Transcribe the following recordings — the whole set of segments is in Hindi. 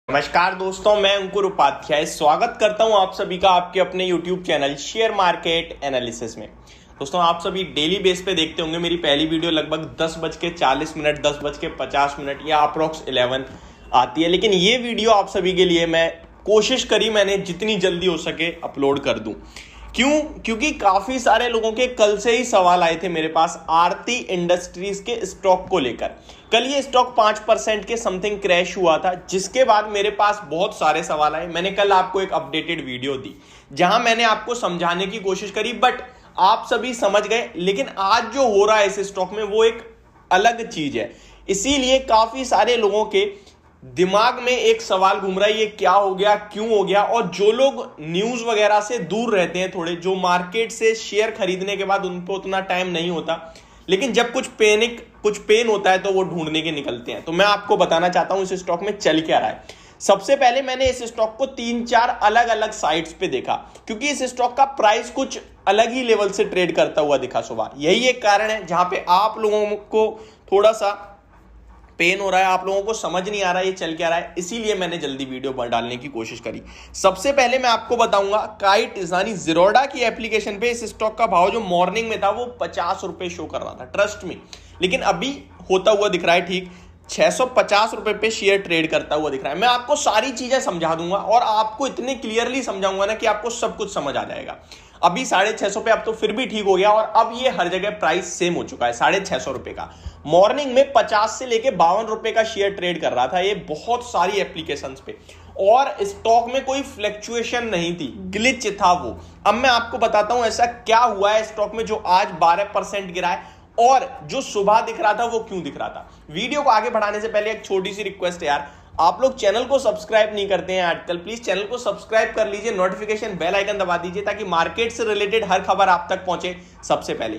नमस्कार दोस्तों, मैं अंकुर उपाध्याय स्वागत करता हूं आप सभी का आपके अपने YouTube channel share market analysis में। दोस्तों, आप सभी डेली बेस पे देखते होंगे मेरी पहली वीडियो लगभग 10:40 10:50 या अप्रोक्स 11 आती है, लेकिन ये वीडियो आप सभी के लिए मैं कोशिश करी मैंने जितनी जल्दी हो सके अपलोड कर दूं। क्यों? क्योंकि काफी सारे लोगों के कल से ही सवाल आए थे मेरे पास आरती इंडस्ट्रीज के स्टॉक को लेकर। कल ये स्टॉक 5% के समथिंग क्रैश हुआ था, जिसके बाद मेरे पास बहुत सारे सवाल आए। मैंने कल आपको एक अपडेटेड वीडियो दी जहां मैंने आपको समझाने की कोशिश करी, बट आप सभी समझ गए। लेकिन आज जो हो रहा है इस स्टॉक में वो एक अलग चीज है, इसीलिए काफी सारे लोगों के दिमाग में एक सवाल घूम रहा है, ये क्या हो गया, क्यों हो गया। और जो लोग न्यूज वगैरह से दूर रहते हैं, थोड़े जो मार्केट से शेयर खरीदने के बाद उन पर उतना टाइम नहीं होता, लेकिन जब कुछ पेन होता है तो वो ढूंढने के निकलते हैं। तो मैं आपको बताना चाहता हूं इस स्टॉक में चल क्या रहा है। सबसे पहले मैंने इस स्टॉक को 3-4 अलग अलग साइट्स पे देखा, क्योंकि इस स्टॉक का प्राइस कुछ अलग ही लेवल से ट्रेड करता हुआ दिखा सुबह। यही एक कारण है जहां पे आप लोगों को थोड़ा सा पेन हो रहा है, आप लोगों को समझ नहीं आ रहा है ये चल क्या रहा है, इसीलिए मैंने जल्दी वीडियो डालने की कोशिश करी। सबसे पहले मैं आपको बताऊंगा काइट यानी ज़ीरोधा की एप्लीकेशन पे इस स्टॉक का भाव जो मॉर्निंग में था वो 50 रुपए शो कर रहा था, ट्रस्ट में। लेकिन अभी होता हुआ दिख रहा है ठीक 650 रुपए पे शेयर ट्रेड करता हुआ दिख रहा है। मैं आपको सारी चीजें समझा दूंगा और आपको इतने क्लियरली समझाऊंगा ना कि आपको सब कुछ समझ आ जाएगा। अभी 650 पे अब तो फिर भी ठीक हो गया, और अब ये हर जगह प्राइस सेम हो चुका है 650 रुपए का। मॉर्निंग में 50 से लेके 52 रुपए का शेयर ट्रेड कर रहा था ये बहुत सारी एप्लीकेशंस पे, और स्टॉक में कोई फ्लक्चुएशन नहीं थी, ग्लिच था वो। अब मैं आपको बताता हूं ऐसा क्या हुआ है स्टॉक में जो आज 12% गिरा है, और जो सुबह दिख रहा था वो क्यों दिख रहा था। वीडियो को आगे बढ़ाने से पहले एक छोटी सी रिक्वेस्ट है यार, आप लोग चैनल को सब्सक्राइब नहीं करते हैं आजकल, प्लीज चैनल को सब्सक्राइब कर लीजिए, नोटिफिकेशन बेल आइकन दबा दीजिए ताकि मार्केट से रिलेटेड हर खबर आप तक पहुंचे सबसे पहले।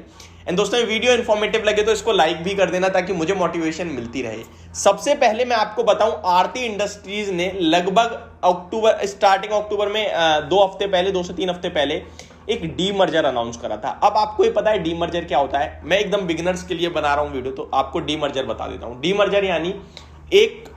एंड दोस्तों, ये वीडियो इंफॉर्मेटिव लगे तो इसको लाइक भी कर देना ताकि मुझे मोटिवेशन मिलती रहे। सबसे पहले मैं आपको बताऊं, आरती इंडस्ट्रीज ने लगभग स्टार्टिंग अक्टूबर में 2 से 3 हफ्ते पहले एक डीमर्जर अनाउंस करा था। अब आपको ये पता है डीमर्जर क्या होता है, मैं एकदम बिगिनर्स के लिए बना रहा हूं वीडियो, तो आपको डीमर्जर बता देता हूं। डीमर्जर यानी एक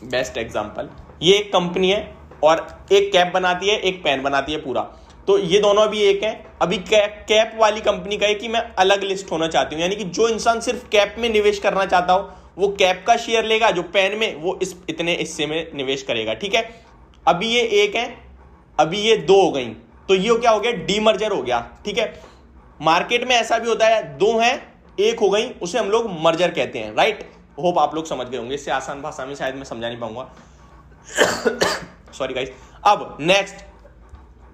बेस्ट एग्जांपल, ये एक कंपनी है और एक कैप बनाती है, एक पेन बनाती है पूरा, तो ये दोनों अभी एक है। अभी कैप वाली कंपनी का है कि मैं अलग लिस्ट होना चाहती हूं, यानी कि जो इंसान सिर्फ कैप में निवेश करना चाहता हो वो कैप का शेयर लेगा, जो पेन में वो इतने हिस्से में निवेश करेगा, ठीक है। अभी ये एक है, अभी ये 2 हो गई, तो ये क्या हो गया, डीमर्जर हो गया, ठीक है। मार्केट में ऐसा भी होता है, 2 हैं 1 हो गई, उसे हम लोग मर्जर कहते हैं, राइट। होप आप लोग समझ गए होंगे, इससे आसान भाषा में शायद मैं समझा नहीं पाऊंगा सॉरी गाइस। अब नेक्स्ट,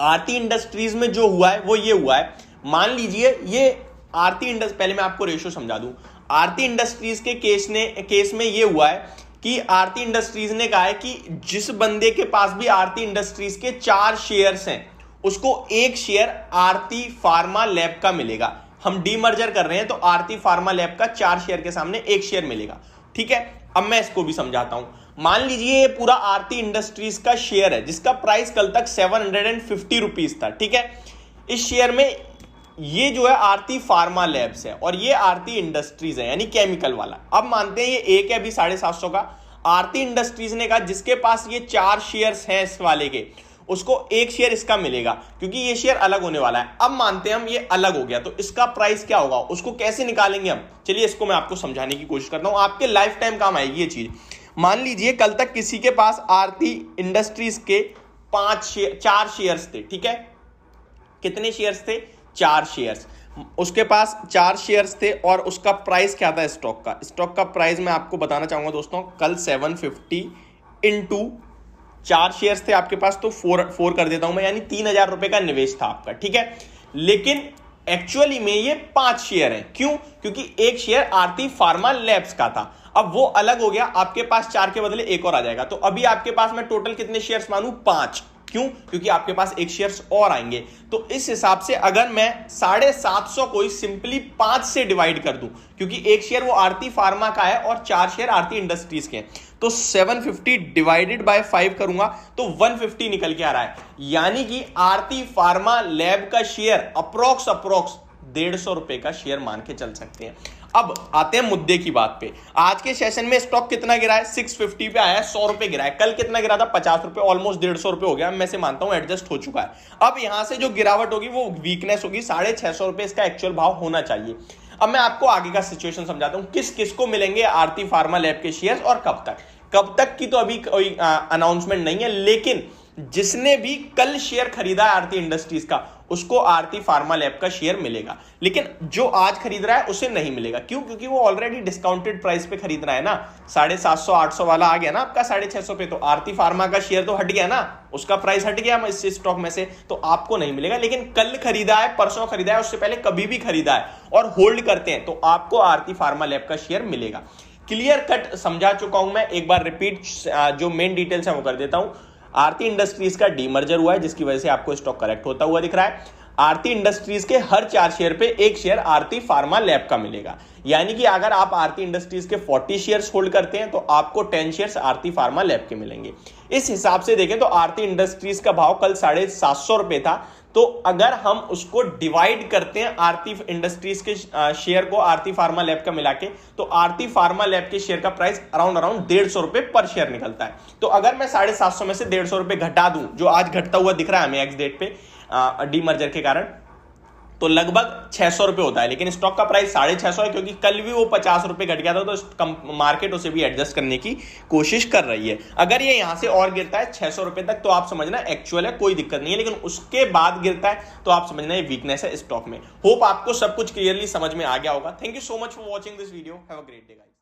आरती इंडस्ट्रीज में जो हुआ है वो ये हुआ है, मान लीजिए ये आरती इंडस्ट्रीज, पहले मैं आपको रेशो समझा दूं। आरती इंडस्ट्रीज के केस में ये हुआ है कि आरती इंडस्ट्रीज ने कहा है कि जिस बंदे के पास भी आरती इंडस्ट्रीज के 4 शेयर्स हैं उसको 1 शेयर आरती फार्मा लैब का मिलेगा। हम डीमर्जर कर रहे हैं तो आरती फार्मा लैब का 4 शेयर के सामने 1 शेयर मिलेगा, ठीक है। अब मैं इसको भी समझाता हूं। मान लीजिए ये पूरा आरती इंडस्ट्रीज का शेयर है जिसका प्राइस कल तक 750 रुपीज था, ठीक है। इस शेयर में ये जो है आरती फार्मा लैब्स है और ये आरती इंडस्ट्रीज है यानी केमिकल वाला। अब मानते हैं ये एक है अभी 750 का, आरती इंडस्ट्रीज ने कहा जिसके पास ये 4 शेयर्स हैं इस वाले के, उसको 1 शेयर इसका मिलेगा, क्योंकि ये शेयर अलग होने वाला है। अब मानते हैं हम ये अलग हो गया, तो इसका प्राइस क्या होगा, उसको कैसे निकालेंगे हम, चलिए इसको मैं आपको समझाने की कोशिश करता हूं, आपके लाइफ टाइम काम आएगी ये चीज। मान लीजिए कल तक किसी के पास आरती इंडस्ट्रीज के 4 शेयर्स थे, ठीक है। कितने शेयर्स थे, 4 शेयर्स, उसके पास 4 शेयर्स थे, और उसका प्राइस क्या था स्टॉक का प्राइस मैं आपको बताना चाहूंगा दोस्तों। कल 750 इंटू 4 शेयर्स थे आपके पास, तो 4 कर देता हूं मैं, यानी 3000 रुपए का निवेश था आपका, ठीक है। लेकिन एक्चुअली में ये 5 शेयर हैं, क्यों, क्योंकि 1 शेयर आरती फार्मा लैब्स का था, अब वो अलग हो गया, आपके पास 4 के बदले 1 और आ जाएगा। तो अभी आपके पास मैं टोटल कितने शेयर्स मानूं, 5, क्यों, क्योंकि आपके पास 1 शेयर्स और आएंगे। तो इस हिसाब से अगर मैं 750 को ही सिंपली 5 से डिवाइड कर दूं, क्योंकि 1 शेयर वो आरती फार्मा का है और 4 शेयर आरती इंडस्ट्रीज के हैं, तो 750 डिवाइडेड बाय 5 करूंगा तो 150 निकल के आ रहा है, यानी कि आरती फार्मा लैब का शेयर अप्रोक्स 150 रुपए का शेयर मान के चल सकते हैं। अब आते हैं मुद्दे की बात पे। आज के सेशन में स्टॉक कितना गिरा है? 650 पे आया है, 100 रुपए गिरा है। कल कितना गिरा था? 50 रुपए, ऑलमोस्ट 150 रुपए हो गया। मैं से मानता हूं एडजस्ट हो चुका है। अब यहां से जो गिरावट होगी वो वीकनेस होगी। 650 रुपए इसका एक्चुअल भाव होना चाहिए। अब मैं आपको आगे का सिचुएशन समझाता हूं, किस किस को मिलेंगे आरती फार्मा लैब के शेयर्स और कब तक की तो अभी कोई अनाउंसमेंट नहीं है, लेकिन जिसने भी कल शेयर खरीदा है आरती इंडस्ट्रीज का, उसको आरती फार्मा लैब का शेयर मिलेगा। लेकिन जो आज खरीद रहा है उसे नहीं मिलेगा। क्यों? क्योंकि वो ऑलरेडी डिस्काउंटेड प्राइस पे खरीद रहा है ना। 750 800 वाला आ गया ना आपका 650 पे, तो आरती फार्मा का शेयर तो हट गया ना, उसका प्राइस हट गया इस स्टॉक में से, तो आपको नहीं मिलेगा। लेकिन कल खरीदा है, परसों खरीदा है, उससे पहले कभी भी खरीदा है और होल्ड करते हैं, तो आपको आरती फार्मा लैब का शेयर मिलेगा। क्लियर कट समझा चुका हूं मैं। एक बार रिपीट जो मेन डिटेल्स है वो कर देता हूं। आरती इंडस्ट्रीज का डीमर्जर हुआ है, जिसकी वजह से आपको स्टॉक करेक्ट होता हुआ दिख रहा है। आरती इंडस्ट्रीज के हर 4 शेयर पे 1 शेयर आरती फार्मा लैब का मिलेगा। यानी कि अगर आप आरती इंडस्ट्रीज के 40 शेयर्स होल्ड करते हैं तो आपको 10 शेयर्स आरती फार्मा लैब के मिलेंगे। इस हिसाब से देखें तो आरती इंडस्ट्रीज का भाव कल 750 रुपए था, तो अगर हम उसको डिवाइड करते हैं आरती इंडस्ट्रीज के शेयर को आरती फार्मा लैब का मिला के, तो आरती फार्मा लैब के शेयर का प्राइस अराउंड 150 रुपए पर शेयर निकलता है। तो अगर मैं 750 में से 150 रुपए घटा दूं, जो आज घटता हुआ दिख रहा है हमें एक्स डेट पे डीमर्जर के कारण, तो लगभग 600 रुपए होता है। लेकिन स्टॉक का प्राइस 650 है, क्योंकि कल भी वो 50 रुपए घट गया था, तो मार्केट उसे भी एडजस्ट करने की कोशिश कर रही है। अगर ये यहां से और गिरता है 600 रुपए तक, तो आप समझना एक्चुअल है, कोई दिक्कत नहीं है। लेकिन उसके बाद गिरता है तो आप समझना ये वीकनेस है स्टॉक में। होप आपको सब कुछ क्लियरली समझ में आ गया होगा। Thank you so much for watching this video. Have a great day guys.